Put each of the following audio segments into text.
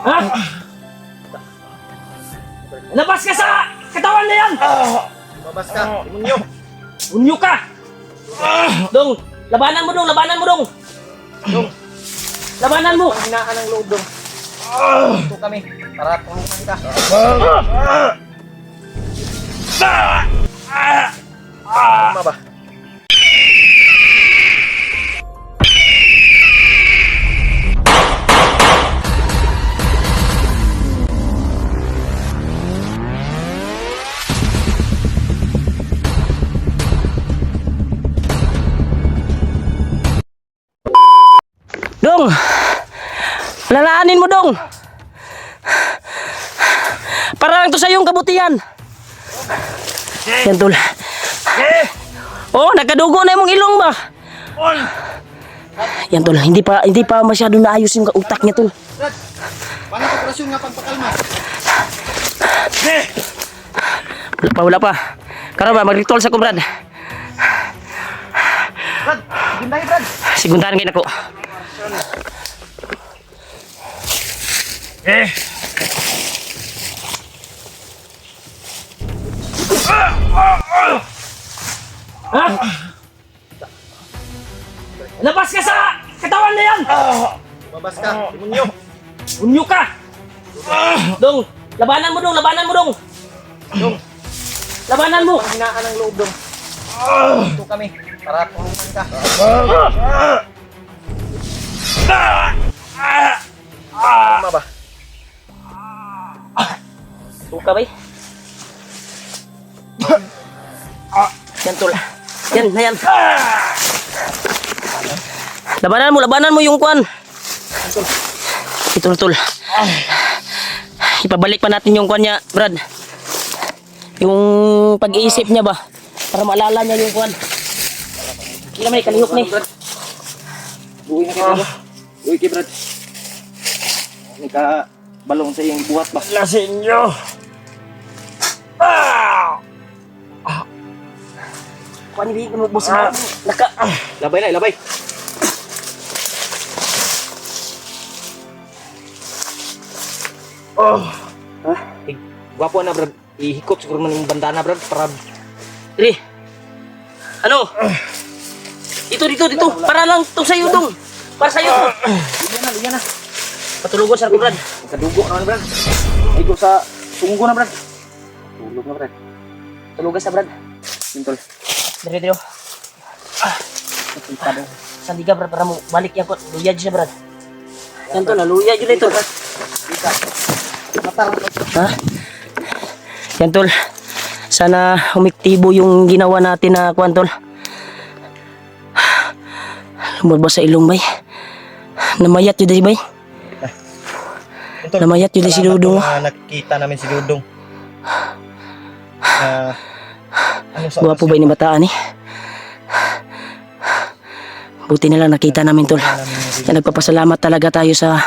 Ha? Labas ka sa katawan na yan! Lumabas ka, demonyo. Unyo ka! Dong, labanan mo dong, labanan mo dong! Dong, labanan mo! Panghinaan ng loob dong. Ito kami, para tulungan kita. Tama ba? Dong! Lalaanin mo dong! Para lang to sa iyong kabutihan! Yan tol. Oh, nakadugo na yung ilong ba? Yan tol, hindi pa masyado naayos yung utak niya tol. Brad, paano operasyon nga pagpakalma? Wala pa. Karon ba, mag-ritual sa ko, Brad. Brad, gundahin Brad. Sigundahan ngayon ako. Ha? Labas ka sa katawan na yan! Lumabas ka, demonyo. Unyo ka! Dong, labanan mo dong, labanan mo dong! Dong, labanan mo! Panghinaan ng loob dong. Ito kami, para tulungan ka. Tama ba? Suka ba eh? Yan tol. Yan, yan. Labanan mo yung kwan. Ito tol. Ipabalik pa natin yung kwan niya, Brad. Yung pag-iisip niya ba? Para maalala niya yung kwan. Kila may kalihok na eh. Uwi na kayo, Brad. Uwi kayo, Brad. Hindi ka balong sa iyong buhat ba? Lasin nyo! Kwan hindi ka magbos na. Labay na, labay. Ha? Gwapo na, Brad. Ihikot siguro man yung bandana, Brad, para... Dili. Ano? Dito. Para lang to sa'yo dong. Para sa'yo to. Liyan na. Patulugon sa Brad. Kadugo naman, Brad. Igo sa tunggo na, Brad. Tulog na, Brad. Tulugan sa Brad. Sintol. Dito. Sandiga Brad para mo balik yan ko. Luya dyan siya Brad. Yan to, naluya dyan ito. Matar. Ha? Yan tol. Sana humiktibo yung ginawa natin na kwan tol. Lumabas sa ilong bay. Namayat yun day bay. Namayat yun day si Dudong. Nakita namin si Dudong. Guwapo ba ni bataan eh? Buti na lang nakita namin tol. Kaya nagpapasalamat talaga tayo sa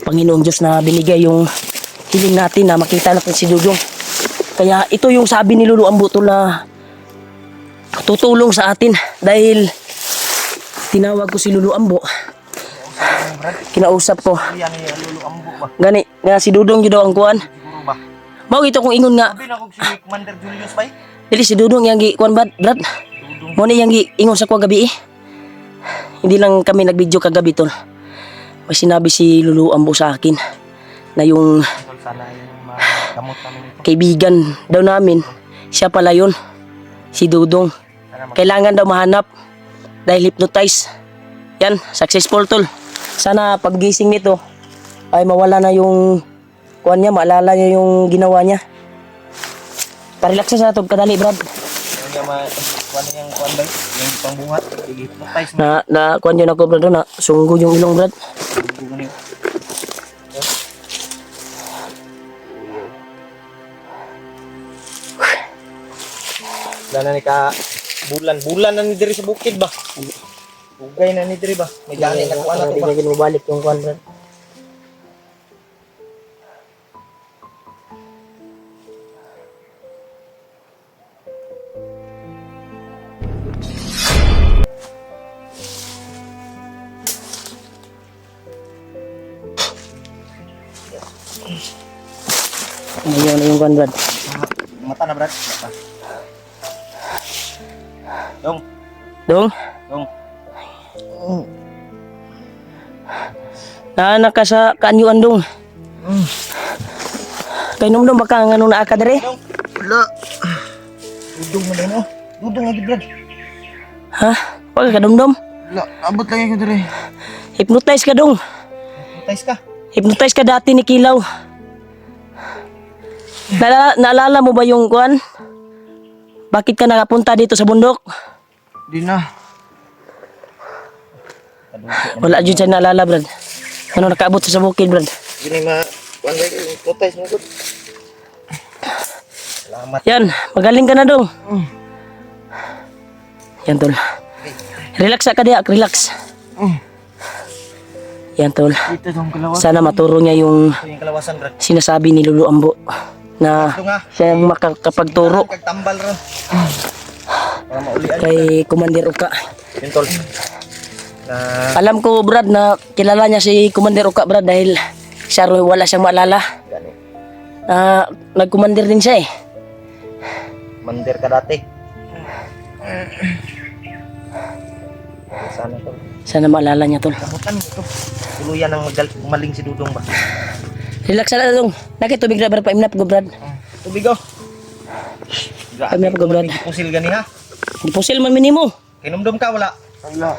Panginoong Diyos na binigay yung hiling natin na makita natin si Dudong. Kaya ito yung sabi ni Lulu Ambo tol na tutulong sa atin dahil tinawag ko si Lulu Ambo. Kinausap ko. Gani, nga si Dudong yun daw ang kuhan. Mau ito kung ingon nga. Sabi na kung si Commander Julius ba? Dili si Dudong yang gi kuhan Brad. Mo ni yang gi ingon sa ko gabi eh. Hindi lang kami nag-video kagabi tol. May sinabi si Lulu Ambo sa akin na yung Sana yung gamot namin ito. kaibigan daw namin, siya pala yun, si Dudong. Kailangan daw mahanap dahil hypnotize. Yan, successful tol. Sana paggising nito ay mawala na yung kuhan niya, maalala niya yung ginawa niya. Parelax siya sa ito, kadali Brad. Yung kuan yung kuan ba? Yung pangbuhat, i-hypnotize mo. Na kuhan yun ako Brad, na sunggo yung ilong Brad. Wala na ni ka bulan na ni diri sa bukid ba? Ugay na ni diri ba? May gani na kuan na to ba? Hindi mo balik yung kuhan Brad. Ayun na yung kwan, Brad. Mata na, Brad. Mata. Dong. Dong, Dong. naanak ka sa kaanyuan, Dong. Kay numdum baka nga nung naa ka dere? Dong. Wala. Dudong mo din, oh. Dudong lagi, Brad. Ha? Wala ka dumdum? Wala. Abot lang ako dere. Hypnotize ka, Dong. Tays ka. Hypnotize ka dati ni Kilaw. Naalala mo ba yung kwan? Bakit ka nakapunta dito sa bundok? Di na. Wala dyan siya naalala, Brad. Ano nakaabot sa bukid, Brad? Gini kuan ba yung tays mo, Brad? Salamat. Yan, magaling ka na, Dong. Yan, tol. Relax ka diya, relax. Yan, tol. Ito tong kalawas. Sana maturo niya yung Ito yung kalawasan, Brad. sinasabi ni Lulu Ambo na Ito nga. siya yung makakapagturo Kagtambal ron. Para maulian. kay Commander Uka. Yun, tol. Na Alam ko, Brad, na kilala niya si Commander Uka, Brad, dahil siya rin wala siyang maalala. gani. Nag-commander din siya eh. Mandir ka dati. Sana, tol. Sana maalala niya, tol. Kamutan ito. Tuluyan ang maling si Dudong ba? Relax na lang, Dong. Nakitubig na, Brad, paimnap ko, Brad. Tubig, oh. Paimnap ko, Brad. Pusil gani, ha? Pusil man minimo. Kinumdum ka, wala? Wala.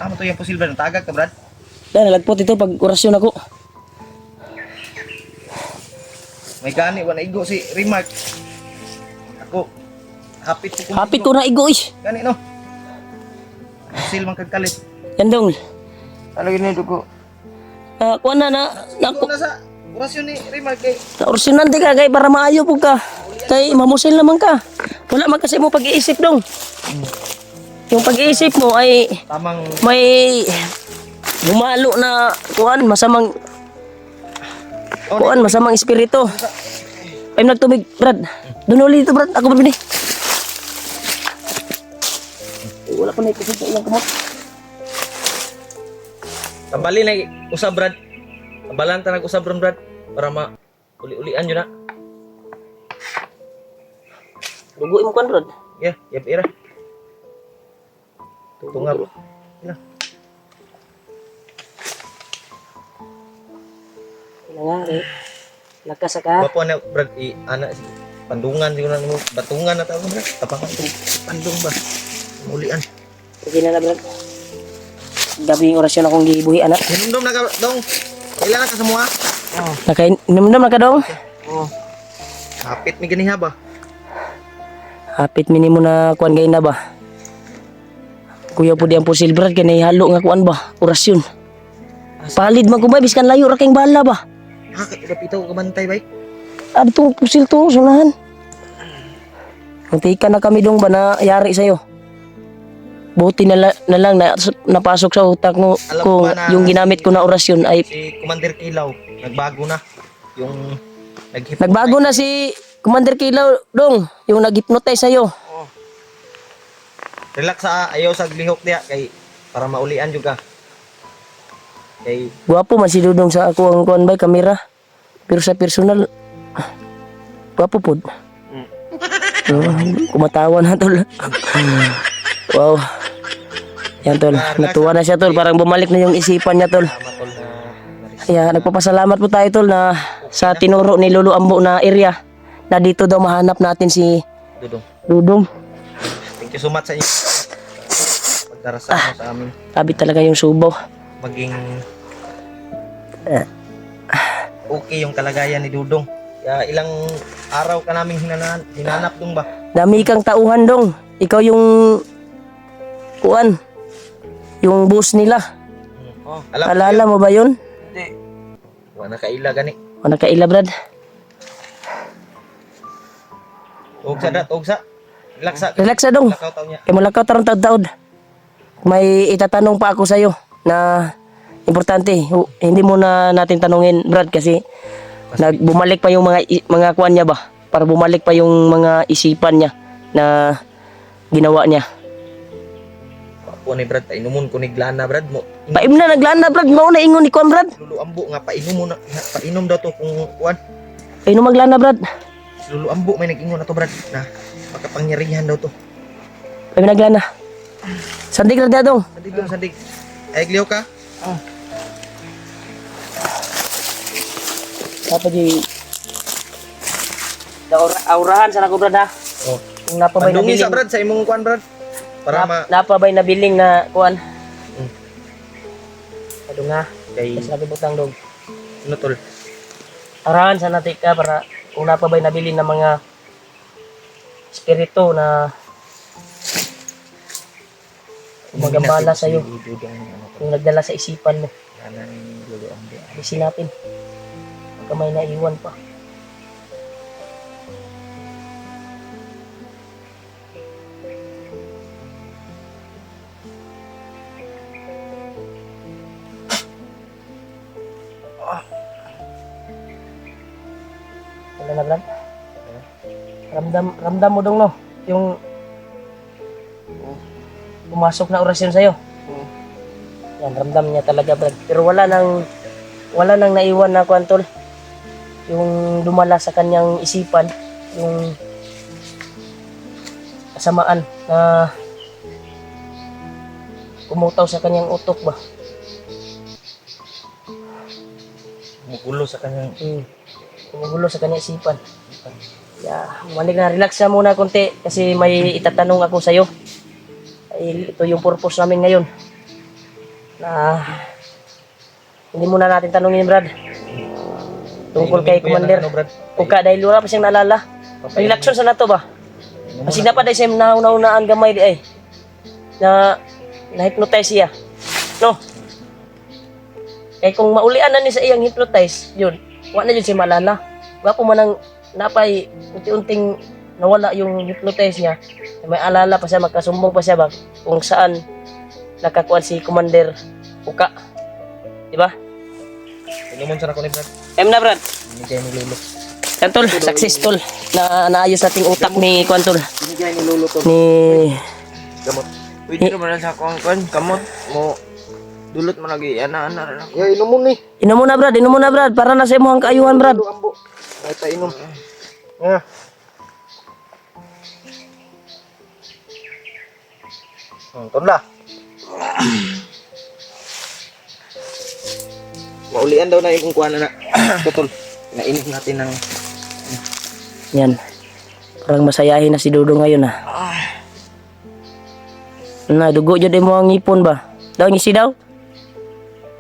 Tama to yung pusil, Brad. Tagag ka, Brad. Dahil nalagpot ito pag orasyon ako. May gani, wala igo si Remark. Ako, hapit ko. Hapit ko na igo, eh. Gani, no? Pusil man kagkalit. Yan, Dong. Ano ginito ko? Kuha na, Ako na sa orasyon ni Remark kay na-orasyonan di ka, kay para maayo po ka. Kay mamusil naman ka. Wala man kasi mo pag-iisip, Dong. Yung pag-iisip mo ay tamang may gumalo na masamang espiritu. Ay nagtubig, Brad. Doon ulit ito, Brad. Ako ba bini? Wala pa na ikusog sa ilang kamot. tambali na usab, Brad. Tambalan ta nag-usab ron, Brad, para uli-ulian yun na. Luguin mo kan, Brad. Yeah, yap ira. Tungab. Ila. Kailangan eh. Lakas ka. Bapo na, Brad, ana si pandungan siguro mo, batungan na tawag, Brad. Tapakan to. Pandung ba? Ulian. Sige na, Brad. Gabi yung orasyon akong gibuhi, anak. Hinumdum na ka, Dong. Kailan na ka semua? Oh. Nakainom na ka, Dong. Oh. Hapit mi ganiha ba? Hapit minimo na kuan gay na ba? Kuya po di ang pusil, Brad, kaya naihalo nga kuan ba? Orasyon. Palid man ko ba, biskan layo ra kayong bala ba? Ha, kapitaw ka bantay bay? Itong pusil to, sunahan. Muntikan na kami, Dong, ba na yari sa'yo? Buti na lang na napasok sa utak mo Alam ko ko ba na yung ginamit ko na orasyon ay Si Commander Kilaw, nagbago na. Yung nagbago na si Commander Kilaw, Dong, yung nag-hypnotize sa'yo. Relax sa ayaw sa lihok diya kay para maulian juga. Kay Gwapo man si Dudong sa ako ang kuan bay kamera. Pero sa personal gwapo pod. Kumatawa na, tol. Wow. Yan, tol. Natuwa na siya, tol. Parang bumalik na yung isipan niya, tol. matol na Kaya nagpapasalamat po tayo, tol, na sa tinuro ni Lolo Ambo na area na dito daw mahanap natin si Dudong. Dudong. Thank you so much sa inyo. Pagdarasal mo sa amin. Tabi talaga yung subaw. Maging okay yung kalagayan ni Dudong. Kaya ilang araw ka naming hinanap Dong ba? Dami kang tauhan, Dong. Ikaw yung kuan. Yung boss nila. Oh, alam ko Alala mo ba yun? Hindi. Wala kaila gani. O nakaila, Brad? Ugsa dat, ugsa. Relax sa. Relax na, Dong. Lakaw taw niya. Kaya malakaw tarong taod-taod. May itatanong pa ako sa'yo na importante. Hindi mo na natin tanungin, Brad, kasi bumalik pa yung mga kuan niya ba? Para bumalik pa yung mga isipan niya na ginawa niya. po ni Brad, painumon ko ni Glana Brad mo. Paim na naglana brad, mao na ingon ni kuan brad. Lulu ambo nga painom mo na, painom daw to kung kuan. Painom maglana brad. Lulu ambo may nag-ingon na to Brad na makapangyarihan daw to. Paim naglana. Sandig ra dadong. Sandig dong, sandig. Ay, gliw ka? Apa di aurahan sana ko brad ha. Oh. Kung napabay na Pandungi sa biling. Brad sa imong kuan Brad. Para Napabay na biling na kuan. Mm. Ado nga. kay Kasi sabi butang dog. ano tol. Arahan sana ka para kung napabay na biling ng mga espiritu na magambala sa iyo. Yung nagdala sa isipan mo. Alisin natin. Pagka may naiwan pa. Wala na Brad. Ramdam mo dong no. Yung pumasok na orasyon sa'yo. Yan, ramdam niya talaga Brad. Pero wala nang naiwan na kwantol. Yung dumala sa kanyang isipan, yung kasamaan na umutaw sa kanyang utok ba. Mugulo sa kanyang Kumugulo sa kanyang isipan. Yeah, manig na relax na muna konti kasi may itatanong ako sa iyo. Ay, ito yung purpose namin ngayon. Na hindi muna natin tanungin Brad. Tungkol kay Commander. Ano, Brad? Uka dahil wala pa siyang naalala. Relaxon sa nato ba? Kasi dapat dahil siyang nauna-unaan gamay di ay. Na hypnotize siya. No? Kaya kung maulian na ni sa iyang hypnotize, yun, wala na yun siya maalala. Wapo man ang napay unti-unting nawala yung hypnotize niya. May alala pa siya, magkasumbong pa siya ba kung saan nakakuan si Commander Uka. Diba? Inumon sa ako ni Brad. Na Brad. Binigay ni Lolo. Kantol, successful na naayos nating utak ni Kwantol. Binigay ni Lolo to. Ni Gamot. Pwede ka man sa akong kamot mo dulot mo lagi ana-ana rin ako. Ya, inumon ni. inom mo na Brad para na sa imo ang kaayuhan Brad. Lulu ambo. Ay, painom. Nga. Tonla. Maulian daw na yung kuha na tutol. Nainom natin ng Yan. Parang masayahin na si Dodo ngayon ah. Na dugo jud mo ang ngipon ba? Daw ngisi daw.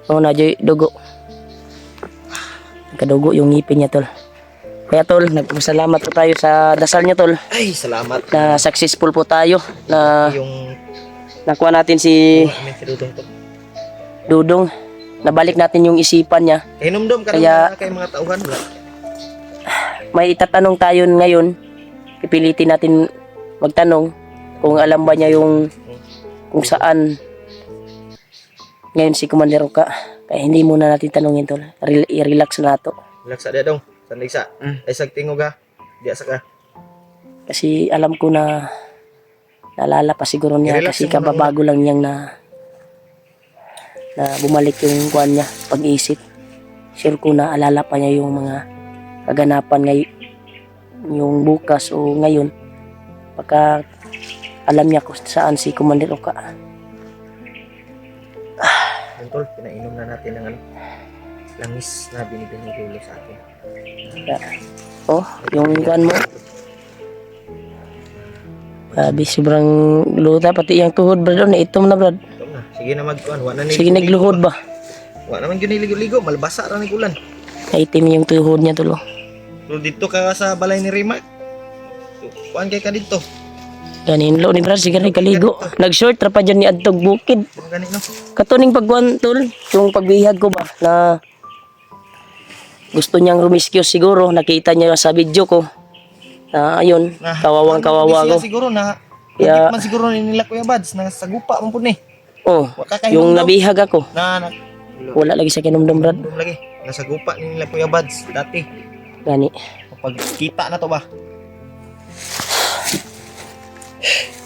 Oh na jud dugo. Kadugo yung ngipin niya tol. Kaya tol, nagpasalamat po tayo sa dasal niyo tol. ay, salamat. Na successful po tayo na Yung nakuha natin si amin si Dudong to. Dudong. Nabalik natin yung isipan niya. Kay numdum ka Kaya- naman kay mga tauhan wala. May itatanong tayo ngayon. Pipilitin natin magtanong kung alam ba niya yung kung saan ngayon si Commander Uka. Kaya hindi muna natin tanongin tol. I-relax na to. Relax sa dong. Sandig sa. Ay sag tingog ha. Diya sa ka. Kasi alam ko na naalala pa siguro niya I-relax kasi mo muna. kababago lang niyang na bumalik yung kuwan niya, pag-isip. Sure ko na alala pa niya yung mga kaganapan ngayon, yung bukas o ngayon. Pagka alam niya kung saan si Commander Uka. Tol, pinainom na natin ng ano. Langis na binigay ni Lolo sa akin. Oh, yung kuwan mo. Grabe, sobrang luta. Pati yung tuhod, brad. Na itom na, brad. Ito na. Sige na magkuhan. Wa na Sige, nagluhod ba? Wa naman gyud ligo-ligo, malbasa ra ni ulan. Naitim yung tuhod niya, tulo. So dito ka sa balay ni Rima. So, kuan kay ka dito. Ganin lo ni brad, sige rin kaligo. Nag-short, trapa dyan ni Adtog Bukid. Kung gani no. Katuning pagkuhan, tol. Yung pagbihag ko ba, na gusto niyang rumiskyo siguro. Nakita niya sa video ko. Na ayun, kawawang kawawa ko. Siguro na Kaya- man siguro ni nila Kuya Bads na sagupa man pud ni. Oh, Wa ka kahinom yung daw. nabihag ako. Na Wala lagi sa kinumdum, brad. Dum lagi. Nasagupa ni nila Kuya Bads dati. Gani. Kapag kita na to ba?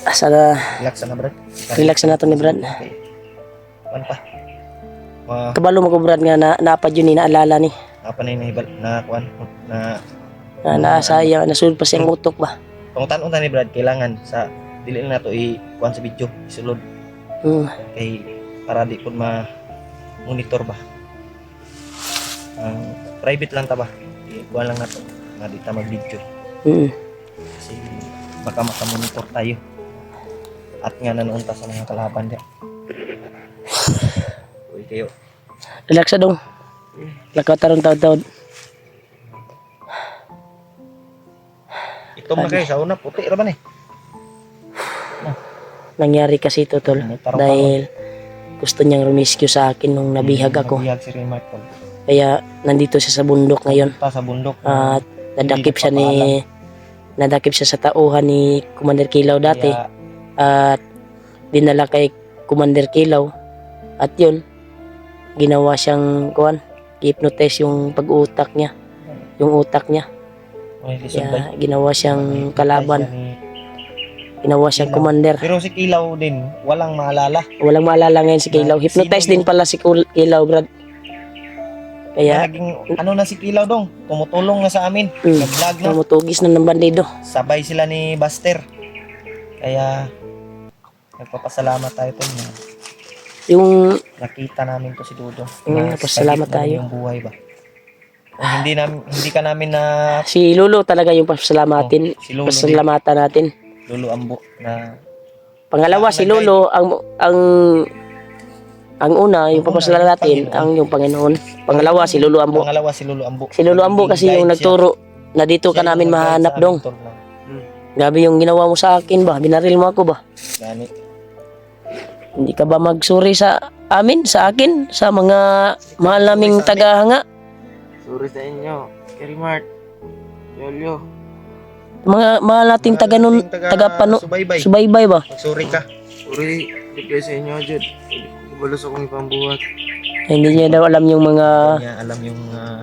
Sana Relax na Brad. relax na nato ni Brad. Okay. Ano pa? Kabalo mo ko Brad nga na napad yun ni naalala ni. Apa na yung nahibal na kuan na Na naasaya, nasulod pa siyang utok ba. pangutan-unta ni Brad kailangan sa dili na to i-kuan sa video isulod kay para di pud ma-monitor ba. Private lang ta ba. Kuan lang nato nga di ta mag-video kasi baka maka-monitor tayo. At nga nanoon ta sa mga kalaban dia. Uy kayo. Relax na dong. Lakataron taod-taod. Itom na kayo sa una puti ra ba ni? Nangyari kasi ito tol. Dahil gusto niyang rumiscue sa akin nung nabihag ako. Nabihag si Remark tol. Kaya nandito siya sa bundok ngayon. Ta sa bundok. At nadakip siya sa tauhan ni Commander Kilaw dati. Kaya, At dinala kay Commander Kilaw. At yun, ginawa siyang hypnotize yung pag-utak niya. Yung utak niya. may lisod ba? Kaya ginawa siyang kalaban. Ginawa siyang Kilaw. commander. Pero si Kilaw din, walang maalala. Walang maalala ngayon si Kilaw. Hypnotize din pala si Kilaw, Brad. Kaya, Naging, ano na si Kilaw dong, tumutulong na sa amin. Nag-vlog na. tumutugis na ng bandido. Sabay sila ni Buster. Kaya, nagpapasalamat tayo to na Yung, nakita namin to si Dudong. nagpapasalamat tayo. Yung buhay ba? Kung hindi ka namin na si Lolo talaga yung pasalamatin. si Lolo, Pasalamatan natin. Lolo Ambo na Pangalawa, si Lolo, ang una, yung papasalamatin, ang yung Panginoon. Pangalawa, si Lolo Ambo. pangalawa si Lolo Ambo. Si Lolo Ambo kasi yung nagturo na dito ka namin mahanap dong. Grabe yung ginawa mo sa akin ba? Binaril mo ako ba? Gani. Hindi ka ba magsuri sa amin, sa akin, sa mga mahal naming tagahanga? Sorry sa inyo. Kay Remark. Yolyo. Mga mahal nating taga-pano, Subaybay. subaybay ba? Sorry ka. Sorry. Hindi kayo sa inyo, Jud. Ibalos akong ipambuhat. Hindi niya daw alam yung mga Niya alam yung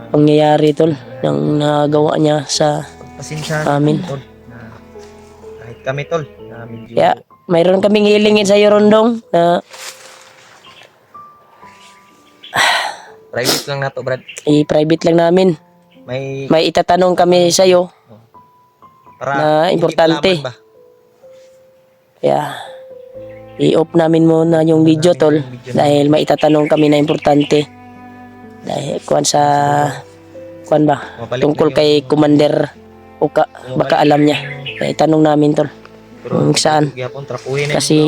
pangyayari tol ng nagawa niya sa pasensya Amin. tol. Na, kahit kami tol na medyo kaya mayroon kaming hilingin sa iyo Rondong na private lang na to Brad. i-private lang namin. May itatanong kami sa iyo para na importante. malaman ba? Kaya i-off namin muna yung video tol dahil may itatanong kami na importante. Dahil kuan ba? Mabalik Tungkol na yung- kay Commander Uka. Baka alam niya. Kaya itanong namin tol. Kung saan. Gyapon trapuhin na Kasi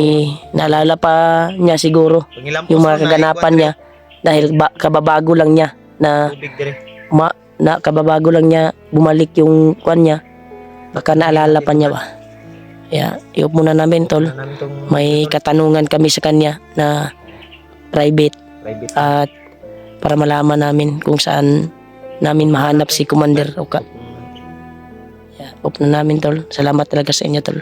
naalala pa niya siguro Pangilampos yung mga na, kaganapan ikuan niya dahil kababago lang niya na tubig dire. kababago lang niya bumalik yung kwan niya. Baka naalala pa niya ba. Kaya i-off muna namin tol. Namin tong May katanungan kami sa kanya na private private. at para malaman namin kung saan namin mahanap si Commander Uka. Off na namin tol. Salamat talaga sa inyo tol.